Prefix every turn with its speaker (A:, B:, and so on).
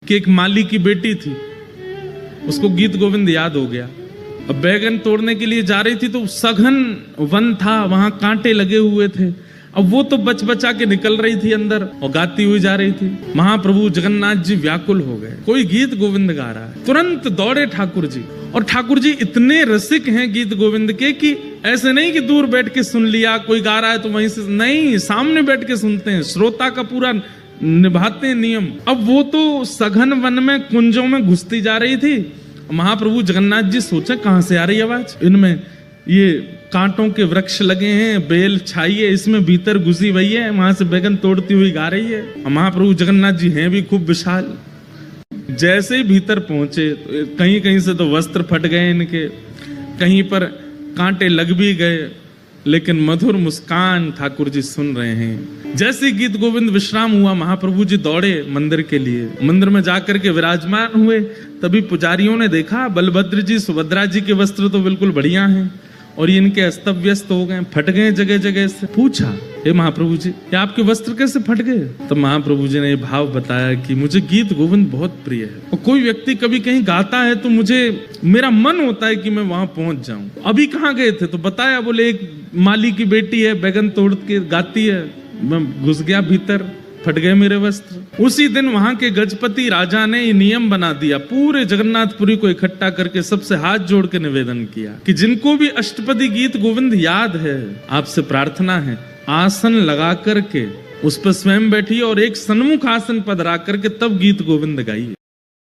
A: कि एक माली की बेटी थी, उसको गीत गोविंद याद हो गया। अब बैगन तोड़ने के लिए जा रही थी तो सघन वन था, वहां कांटे लगे हुए थे। अब वो तो बच बचा के निकल रही थी अंदर और गाती हुई जा रही थी। महाप्रभु जगन्नाथ जी व्याकुल हो गए, कोई गीत गोविंद गा रहा है। तुरंत दौड़े ठाकुर जी, और ठाकुर जी इतने रसिक हैं गीत गोविंद के कि ऐसे नहीं कि दूर बैठ के सुन लिया, कोई गा रहा है तो वहीं से नहीं, सामने बैठ के सुनते हैं, श्रोता का पूरा निभाते हैं नियम। अब वो तो सघन वन में कुंजों में घुसती जा रही थी। महाप्रभु जगन्नाथ जी सोचे कहां से आ रही आवाज, इनमें ये कांटों के वृक्ष लगे हैं, बेल छाई है, इसमें भीतर घुसी हुई है, वहां से बैगन तोड़ती हुई गा रही है। महाप्रभु जगन्नाथ जी हैं भी खूब विशाल। जैसे ही भीतर पहुंचे तो कहीं कहीं से तो वस्त्र फट गए इनके, कहीं पर कांटे लग भी गए, लेकिन मधुर मुस्कान ठाकुर जी सुन रहे हैं। जैसे गीत गोविंद विश्राम हुआ, महाप्रभु जी दौड़े मंदिर के लिए। मंदिर में जाकर के विराजमान हुए, तभी पुजारियों ने देखा बलभद्र जी सुभद्रा जी के वस्त्र तो बिल्कुल बढ़िया हैं और ये इनके अस्त व्यस्त हो गए, फट गए जगह जगह से। पूछा, हे महाप्रभु जी, ये आपके वस्त्र कैसे फट गए? तब महाप्रभु जी ने ये भाव बताया कि मुझे गीत गोविंद बहुत प्रिय है, और कोई व्यक्ति कभी कहीं गाता है तो मुझे मेरा मन होता है कि मैं वहां पहुंच जाऊं। अभी कहाँ गए थे? तो बताया, बोले एक माली की बेटी है, बैगन तोड़ के गाती है, मैं घुस गया भीतर, फट गए मेरे वस्त्र। उसी दिन वहां के गजपति राजा ने ये नियम बना दिया, पूरे जगन्नाथपुरी को इकट्ठा करके सबसे हाथ जोड़ के निवेदन किया कि जिनको भी अष्टपदी गीत गोविंद याद है, आपसे प्रार्थना है आसन लगा करके उस पर स्वयं बैठिए और एक सन्मुख आसन पर रख करके तब गीत गोविंद गाइए।